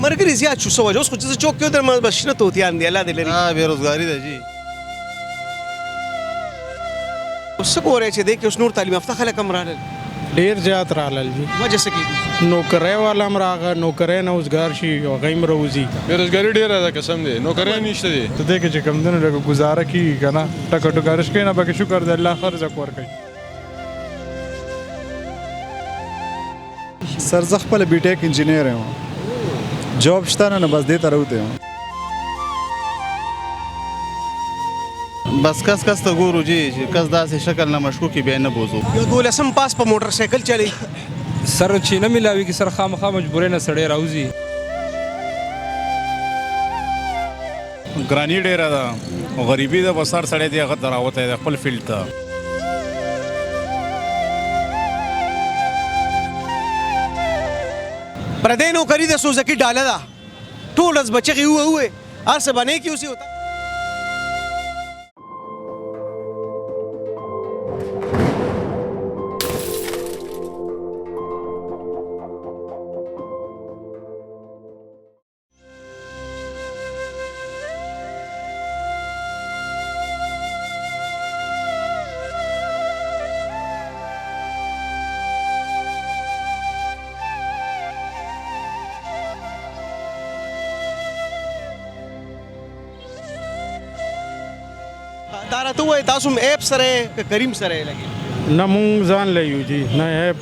مرګري زیات شو سو اوس خو چې چوک کې در بس شنه توتیان دی الله دې لري بیروزګاری ده جی اوس ګورې چې دې کې اوس نور تعلیم یافته خلک هم راغلل ډیر زیات راغلل جی وجه څه کېږي نوکرۍ والا هم راغی نوکرۍ نه اوزګار شي هغه هم راوځي بیروزګاری ډیره ده قسم دی نوکرۍ نشته دی ته دې کې چې کمدنو لږ ګزاره کېږي که نه ټکه ټکارش کوي نه پکې شکر د الله خرزق ورکوي سر زه خپله بي ټیک انجینیر یم جاب شته نه بس دې ته راوتی یم بس کس ته ګورو جی چې کس داسې شکل نه مشکوک بیا نه بوزو یو 12 پاس په موټر سایکل چلی سر چې نه ملاوي کې سر خامخا مجبورې نه سړی راوځي ګرانی ډیره ده غریبي ده بس هر سړی دی هغه ته راوتی دی خپل فیلډ ته پردی نوکری د سوزکی ډاله ده ټول ورځ بچغې ووه هر څه به نه کي اوسې ہوتا دا راته ووایي تاسو هم ایپ سره یې که کریم سره یې لګي نه مونږ ځان لیو جی نه ایپ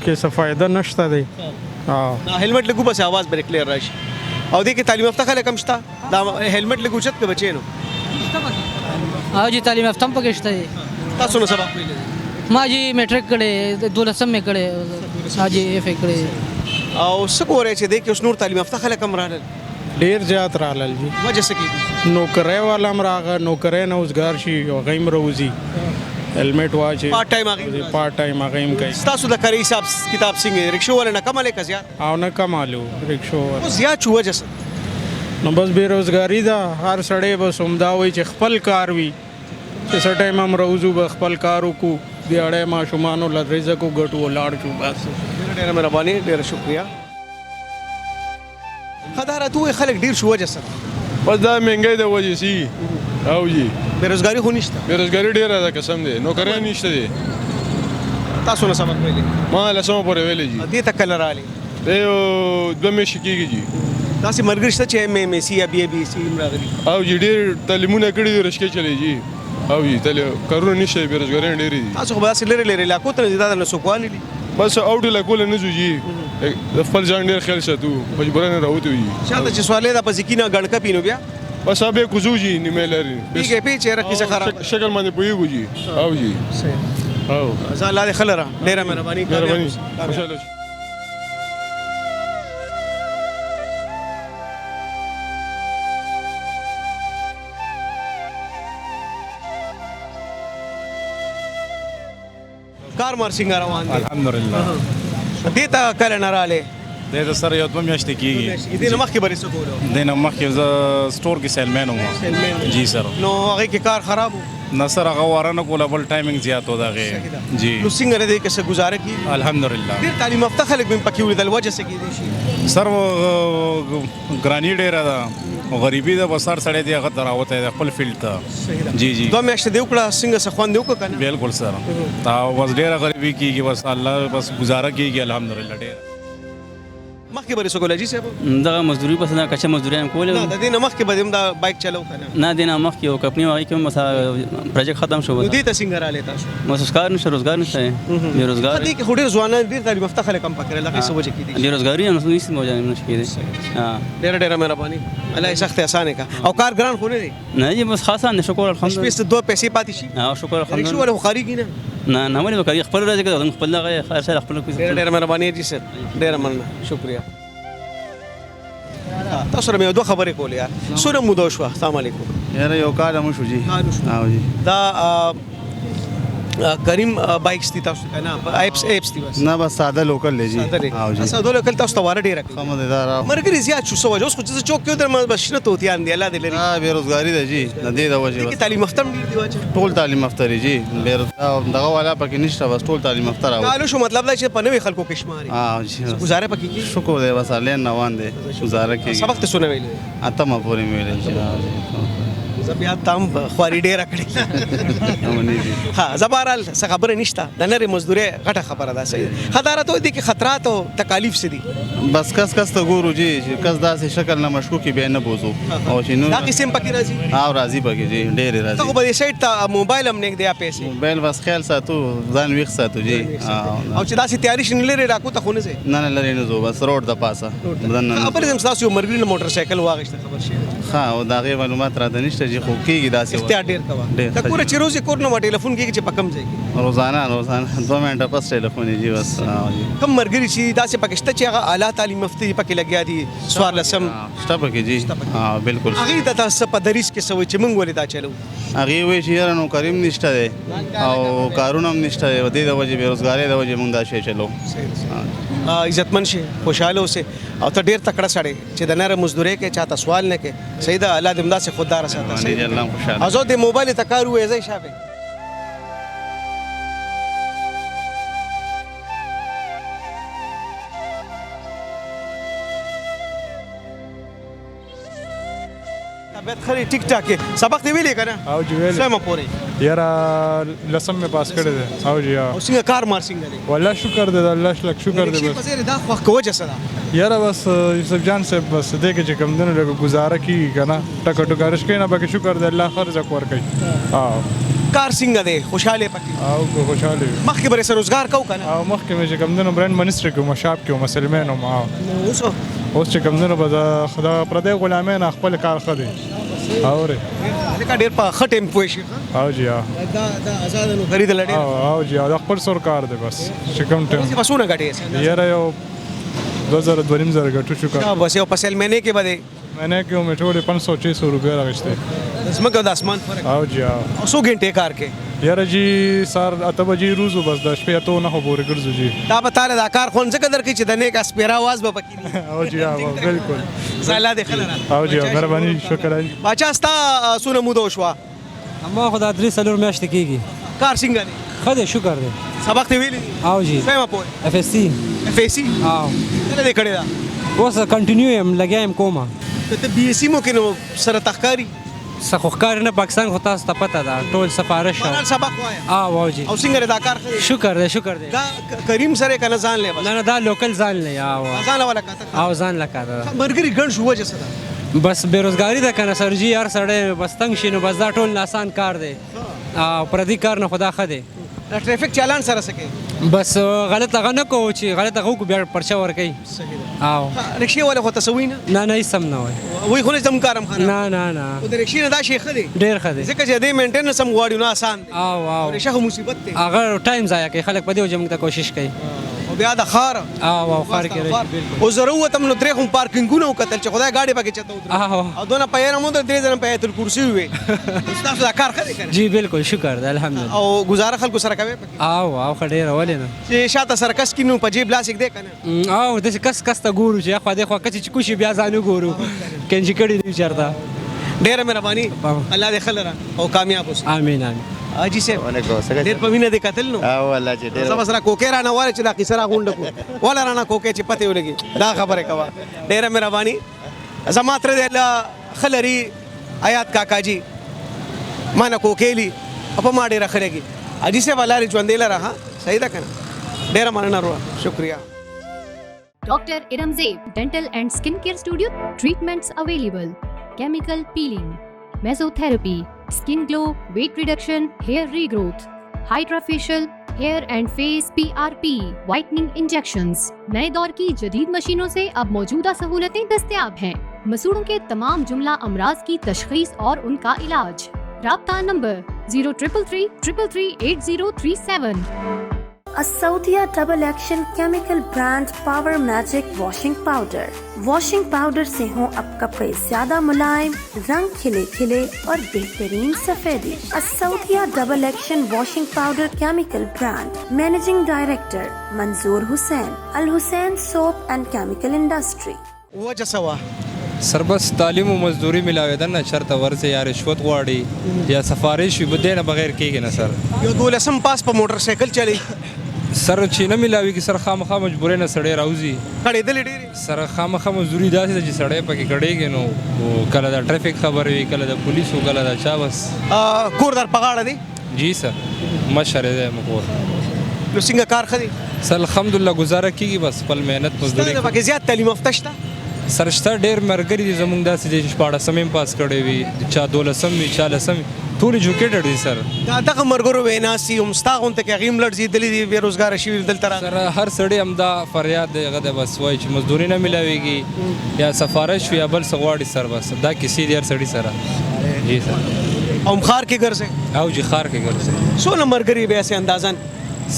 کې څه فایده نشته دی هیلمټ لګو بس आवाज بریک کلیر راشي او دې کې تعلیم یافته خلک هم شته دا هیلمټ لګو چت کې بچي نو او جی تعلیم یافته هم پکې شته دي تاسو نو سبق ویل ما جی میټریک کړی 12 مې کړی ها جی اف کړی او څه ګورې چې دې کې اوس نور تعلیم یافته خلک هم راغلل ډیر زیات راغلل جی وجه څه کېږي نوکرۍ والا هم راغی نوکرۍ نه اوزګار شي هغه هم راوځي هیلمټ واچي پارت ټایم هغې پارت ټایم هغه هم کوي ستاسو د کاري حساب کتاب څنګه رکشو والا نه کم که زیات او نه کمالو رکشو اوس زیات شو وجه څه نو بس بېروزګاري ده هر سړی بس همدا وایي چې خپل کار وي چې څه ټایم هم راوځو به خپل کار وکړو دیاړی ماشومانو له رزق وګټو ولاړ شو بس ډېره مهرباني ډېره شکریه ښه دا راته ووایي خلک ډېر شو وجه څه بس دا مهنګۍ د وجې سي او جی بېروزګاري خو نشته بیروزګاری ډیره ده قسم دی نوکرۍ نشته دی تاسو نه سبق ویلې ما لسمه پورې ویلې جی دې ته کله راغلې دی یو 2 میاشتې کېږي جی داسې ملګري شته چې ایم سی یا بی بي سي هم راغلي او جی ډېر تعلیمونه کړي دي رشکې چلی جی او جی کارونه نشته بیروزګاري ډېرې دي تاسو خو به داسې لرې لرې علاقو ته نه ځئ دا درنه څوک والي دي بس اوټ علاقو له نه ځو جی د خپل ځان ډېر خیال ساتو مجبورانه راوتو جی شاته چې سوالې دا په ذکي نه ګڼکه پینو بیا بس به کوزو جی نیمه لري پیګې پیچې رکې څه خراب شکل باندې پوهېږو جی او جی او ځان لا دې ښه لره ډېره مهرباني مهرباني خوشحاله کار مار څنګه روان دي الحمدلله دې ته کله نه راغلې د سره یو 2 میاشتې کېږي دې نه مخکې به څه کولو د نه مخکې زه سټور کې سیلمین وم جی سر نو هغې کې کار خراب و نه سر هغه واره نه کوله بل ټایمینګ زیات و د هغې جی نو څنګه نه دی که څه ګزاره کېږي الحمدلله ډېر تعلیم یافته خلک به مې پکې ولیدل وجه څه کېدی شي سر ګرانی ډیره ده غریبي ده بس هر سړی دی هغه ته راوتی دی خپل فیلډ ته جی جی 2 میاشتې دې وکړه څنګه څه خوند دې وکړه که نه بالکل سر بس ډیره غریبي کېږي بس الله بس گزاره کېږي الحمدلله ډیره مخکې به څه کوله جي صاحب دغه مزدوري پس نه کچه مزدوري هم کولې نه د دې نه مخکې به دې هم دا بایک چلو که نه نه دې نه مخکې یو کمپنۍ هغې کې هم پروجیکټ ختم شو نو دې ته څنګه راغلې تاسو مسوسکار نشته روزګار نشته بېروزګار دې کې خو ډېر ځوانان ډېر تعلیم یافته خلک هم پکې راغلي څه وجه کېدی شي بېروزګاري هم نشي موجود نشي کېدی ډېره مهرباني الله یې سخت اسانه کا او کار ګران خو نه دی نه جی بس خاصه نه شکر الحمدلله شپې 2 پیسې پاتې شي شکر رکشو الحمدلله ولا خارجي نه نه ولې وکړي خپل راځي کې خپل هغه خیر سره خپل کوي ډېره مهرباني جی سر ډېره مننه شکریہ تاسو سره مې 2 خبرې کولې یار څومره موده شوه السلام علیکم یاره یو کال هم شو جی او جی دا करीम बाइक्स थी तاسو کنه एप्स थी बस نه بس ساده لوکل دی جی او جی اسا دوله کله تاسو ته واره ډیره کړه خمددار مرګري زیات شو سوجه اوس خو چې چوک کې در ما بشنه توتیان دی الله دې لري بیروزګاری دی جی نه دی د وجه کې تعلیم یافته ډیر دی واچ ټول تعلیم یافته دی جی بیروزګار دغه والا پکې نشته بس ټول تعلیم یافته راو قالو شو مطلب دا چې په نوې خلکو کې شماري جی گزاره پکې کی شکر دی بس الین روان دی گزاره کې سبق ته سونه ویلې اتمه پورې ویل جی بیا تام خواري ډیره کړې ها زبارال څه خبره نشته د نری مزدوري غټه خبره ده صحیح خطرات دي کې خطرات او تکالیف سدي بس کس ته ګورو جی کس داسې شکل نه مشکوکی به نه بوزو او چې نو دا قسم پکې راځي او راضي پکې جی ډېر ته راضي په دې سایت ته موبایل هم نه دی پیسې موبایل بس خیال ساتو ځان ویښ ساتو جی او چې داسې تیاری شنه لري راکو ته خونه سي نه لري نه زو بس روډ د پاسه بدن نه خبر زم تاسو مرګري موټر سایکل واغښت خبر شي ها او دا غي معلومات را ده نشته جی خو کېږي داسې اختیار ډیر کوا دا کور چې روزي کور نو ټلیفون کې چې پکم ځای روزانه 2 منټه پس ټلیفون جی بس کم مرګري چې داسې پکشته چې هغه اعلی تعلیم یافته پکې لګیا دي سوار لسم شته پکې جی بالکل هغه د تاسو په دریس کې سوي چې مونږ ولې دا چلو هغه وی چې یاره نو کریم نشته دی او کارونه هم نشته دی د دې د وجه بیروزګاری د وجه مونږ دا شی چلو عزتمن شي خوشاله اوسه او ته ډیر تکړه سړی چې د نره مزدوري کې چاته سوال نه کې سیدا الله دې امدا سے خوددار ساته باندې جی الله خوشاله ازو د موبایل تکار وې زې شابه طبیعت خري ټیک ټاک سبق دی ویلې کنه او جی ویل سم پورې یارا لسم میں پاس کړی دی او جی او څنګه کار مار څنګه دی والله شکر دی الله شلک شکر دی بس دا خو کوجه سره یارا بس یوسف جان صاحب بس دې کې چې کوم دنه لګ گزاره کی کنه ټک ټکارش کینا باقي شکر دی الله خرج ور کوي کار څنګه دی خوشاله پکې او خوشاله مخکې بر سره روزګار کو کنه او مخکې مې چې کوم دنه برند منسټر کې مشاب کې مسلمانو ما اوس چې کوم دنه به خدا پردې غلامین خپل کار خدي اوري لکه ډیر په خټم پوي شي او جی دا آزاد نو خرید لړې او جی دا خپل سر کار دی بس چې کوم ټیم څه بسونه غټي یاره یو 2000 غټو شو کار بس یو پسل مینه کې بده मैंने क्यों मैं थोड़े 500-600 रुपये रखते اسمه د اسمان فرق او جی او 100 غنټه کار کې یاره جی سار اته بجې روزو بس د شپې ته نه خبرې ګرځو جی دا به تعالی دا کار خون څه قدر کې چې د نیک اسپیرا आवाज به پکې او جی بالکل زاله د خلره او جی مهرباني شکر باچا ستا سونه مودو شو اما خدا درې سلور میاشتې کېږي کار څنګه دی خدای شکر دی سبق ته ویلی او جی سم په اف اس سی اف ای سی او کله دې کړی دا اوس کنټینیو یم لګیا یم کومه ته بي اس سی مو کې نو سره تخکاری سخوخکار نه پاکستان خو تاسو ته پته ده ټول سفارش بهرحال سبق وایا او جی او څنګه دا کار خري شکر دی شکر دی دا کریم سره کنه ځان لې بس نه دا لوکل ځان نه او ځان ولا کاته او ځان لکاته مرګري ګڼ شو وجه سره بس بیروزګاری ده کنه سرجی هر سړی بس تنگ شي نو بس دا ټول آسان کار دی او پردي کار نه خدا خده دا ټریفیک چالان سره سکے بس غلط هغه نه کو چې غلط هغه کو بیا پرچا ور کوي او رکشي ولا خو تسوي نه نه سم نه وای وای خو نه زم کارم خانه نه نه نه او د رکشي نه دا شي خدي ډیر خده ځکه چې دې مینټیننس هم غواړي نو آسان دی او او رکشي مصیبت دی هغه ټایم ضایع کوي خلک په دې وجه موږ ته کوشش کوي او بیا د خار او خار کې راشي او ضرورت هم نو درې هم پارکینګونه وکتل چې خدای گاډي پکې چته وتر او دونه پیره مو درې ځله په ایت الکرسی وي تاسو دا کار خدي کړی جی بالکل شکر دی الحمدلله او گزاره خلکو سره کوي او خډیر ولې نه چې شاته سرکس کینو په جیب لاسک دی کنه او د کس ته ګورو چې خو د خو کچ چې کوشي بیا ځانو ګورو کنجی کړي دی چرته ډیره مهرباني الله دې خلره او کامیاب اوسه امين امين اجي سه ډیر په وینه دې قتل نو او الله چې ډېر زما سره کوکې را نه واره چې دا قصه را غونډ کو ولا را نه کوکې چې پته ولګي دا خبره کوا ډیره مهرباني زما تر دې خلري آیات کاکا جی مانا کوکېلی په ما ډیره خلګي اجي سه ولاري ژوندې لره ها صحیح ده کنه ډیره مننه ورو شکریا Dr. Iramzeeb Dental and Skincare Studio. Treatments available: chemical peeling, mesotherapy, skin glow, weight reduction, hair regrowth, hydrofacial, hair and face PRP, whitening injections. नए दौर की जदीद मशीनों से अब मौजूदा सहूलतें दस्तयाब हैं। मसूड़ों के तमाम जुमला अमराज की तशखीस और उनका इलाज। राब्ता नंबर 0333 333 8037। Asaudia Double Action Chemical Brand Power Magic Washing Powder। Washing powder से हों अब कपड़े ज्यादा मुलायम, रंग खिले खिले और बेहतरीन सफेदी। असौदिया double action washing powder chemical brand. Managing director Manzoor Hussain, Al Hussain soap and chemical industry. वजह सवा सर बस तालीम و मजदूरी मिलावेदन न शर्ط ورزه یا رشوت غواړي یا سفارش وي بده نه بغیر کېږي نه سر یو 12 پاس په موټر سایکل چلی سر چې نه ملاوي کې سر خامخا مجبورې نه سړی راوځي کړي دل ډېری سر خامخا مزدوري داسې چې سړی پکې کړيږي نو کله د ټریفیک خبر وي کله د پولیسو کله د چا بس کور در پغاړه دی جی سر مشر دې مکور نو څنګه کار خدي سر الحمدلله گزاره کیږي بس خپل مهنت مزدوري ستاسو پکې زیات تعلیم یافته شته سر شته ډېر مرګري دي زموږ داسې دي چې 14 پاس کړی وي چا 12 وي 40 ټول ایجوکیټډ دي سر دا دغه مرګرو ویناسي هم ستا غونته کې غیم لړ زیدلې دي بیروزګار شي دلته را سر هر سړی همدا فریاد دی هغه د بس وای چې مزدوري نه ملاويږي یا سفارش وي یا بل څه غواړي سر بس دا کسی دی هر سړی سره جی سر او خار کې ګرځي او جی خار کې ګرځي څو مرګري به سه اندازن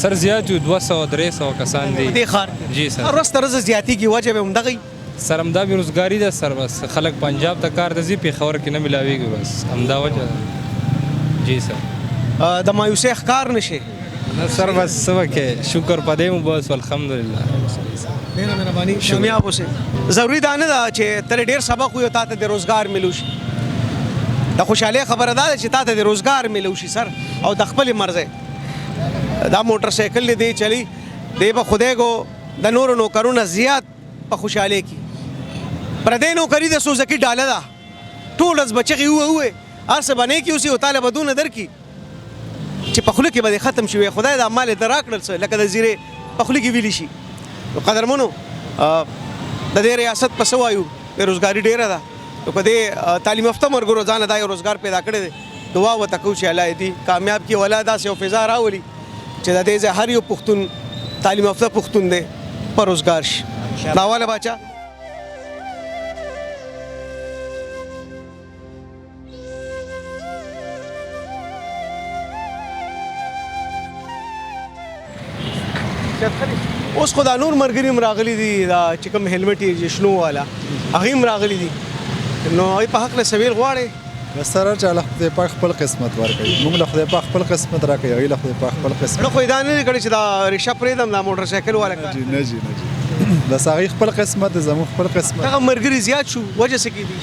سر زیات 200 300 کسان دي دې خار جی سر رست رز زیاتی کی وجه به هم دغه سر همدا بیروزګاری ده سر بس خلک پنجاب ته کار دزي په خبر کې نه ملاويږي بس همدا وجه جی سر د مایوسه ښکار نشي نه سر بس سبکه شکر پدې مو بس الحمدلله ډېر مهرباني کامیاب اوسه ضروری ده نه چې تر ډېر سبق وي ته د روزګار ملوشي د خوشاله خبره ده چې ته د روزګار ملوشي سر او د خپل مرزه دا موټر سایکل دی چلی دی به خدای کو د نور نو کرونه زیات په خوشاله کی پردې نو کری د سوزکی ډاله دا ټول از بچی وې ارسه باندې کی اوسې او طالب بدون در کی چې په خله کې به ختم شي خدای د مال دراکړل څه لکه د زیره په خله کې ویلی شي قدرمنو د دې ریاست په سوایو بیروزګاری ډیره ده نو په دې تعلیم یافته مرګ روزانه دا روزګار پیدا کړی دی دعا وتکو چې الله دې کامیاب کی ولاده سه فضا راولي چې د دې هر یو پښتون تعلیم یافته پښتون دی پر روزګار شي داواله بچا اوس خدا نور مرګري مراغلي دي دا چې کوم هلمټ یې شنو والا هغه مراغلي دي نو ای په حق له سویل غواړي سره چې الله خدای پاک خپل قسمت ورکړي موږ له خدای پاک خپل قسمت راکړي هغه له خدای پاک خپل قسمت نو خو دا نه کړي چې دا رکشا پرېدم دا موټر سایکل والا جی نه جی د ساغي خپل قسمت زمو خپل قسمت هغه مرګري زیات شو وجه څه کې دي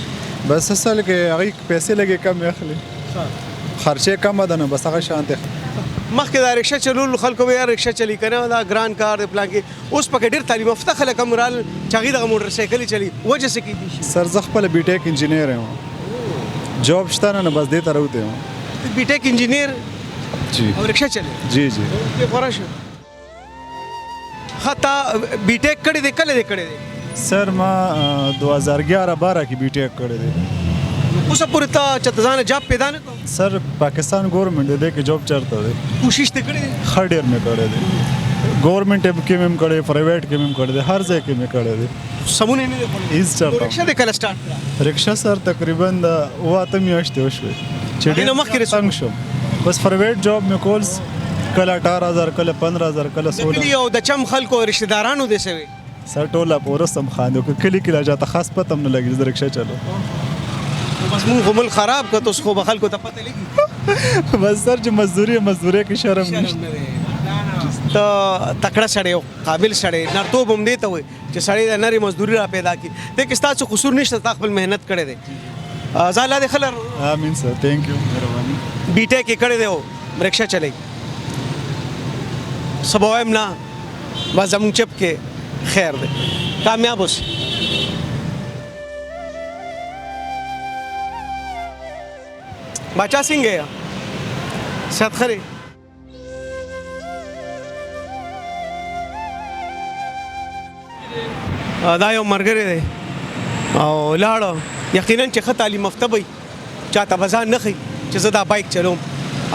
بس اصل کې هغه پیسې لګي کم اخلي خرچه کم ده نو بس هغه شانته مخکې دا رکشا چلول خلکو به رکشا چلی کنه دا ګران کار دی پلان کې اوس پکې ډېر تعلیم یافته خلک هم رال چاغي د موټر سایکل چلی وجه څه کې دي سر زه خپل بي ټیک انجینیر یم جاب شته نه بس دې ته راوته یم بي ټیک انجینیر جی او رکشا چلی جی جی په خورا شو خطا بي ټیک کړي دې کله دې کړي دې سر ما 2011-12 کې بي ټیک کړی دی اوس پورې ته چتزان جاب پیدا نه کوم سر پاکستان ګورنمنت دې کې جاب چرته دی کوشش ته کړې خډیر مې کړی دی ګورنمنت کې مې کړی پرایویټ کې مې کړی دی هر ځای کې مې کړی دی سمونه نه دی هیڅ چرته رکشا دې کله سٹارټ رکشا سر تقریبا د واته میاشتې وشوي چې ډېر مخکې څنګه شو بس پرایویټ جاب مې کولس کله 18000 کله 15000 کله 16 یو د چم خلکو رشتہ دارانو دې سوي سر ټوله پورسم خاندو کلی کله جاته خاص پته نه لګي د رکشا چلو بس مون غمل خراب کړ تو خو بخل کو ته پته لګي بس سر چې مزدوري کې شرم نشته ته تکړه سړی قابل سړی نرتوب هم دی ته وي چې سړی د نری مزدوري را پیدا کی ته کې ستاسو قصور نشته تا خپل مهنت کړی دی زاله د خلر امين سر ثانک یو مهرباني بي ټیک کړی دی او رکشا چلی سباویم نه بس زمون چپ کې خیر دی کامیاب اوس بچا څنګه صحت خري دا یو مرګره دی او لاړو یقینا چې خط تعلیم یافته وي چاته بزان نه خي چې زه دا بایک چلوم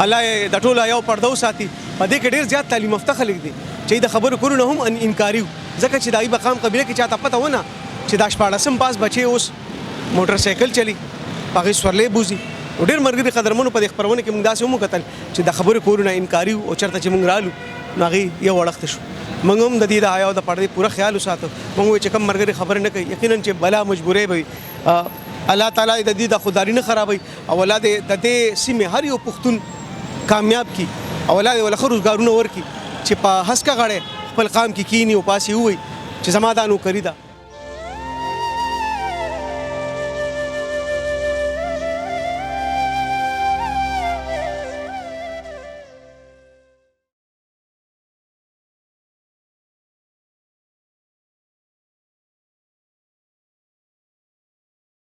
الله د ټوله یو پردو ساتي په دې کې ډیر زیات تعلیم یافته خلک دي چې د خبرو کولو نه هم انکاریو ځکه چې دای مقام قبیله کې چاته پته ونه چې دا 14 پاس بچي اوس موټر سایکل چلی پاغي سورلې بوزي ډیر مرګري قدرمنو په خبرونه کې موږ داسې هم کتل چې د خبرو کولو نه انکاریو او چرته چې موږ رالو نو هغې یو وړښته شو. موږ هم د دې د حیا او د پردې پوره خیال وساتو. موږ وایو چې کوم ملګري خبرې نه کوي یقینا چې بلا مجبورۍ به وي. الله تعالی د دې د خودداري نه خرابوي او الله دې د دې سیمې هر یو پښتون کامیاب کی او الله دې ولې ښه روزګارونه ورکړي چې په هسکه غاړې خپل قام کې کینی او پاسې ووایي چې زما دا نوکري ده.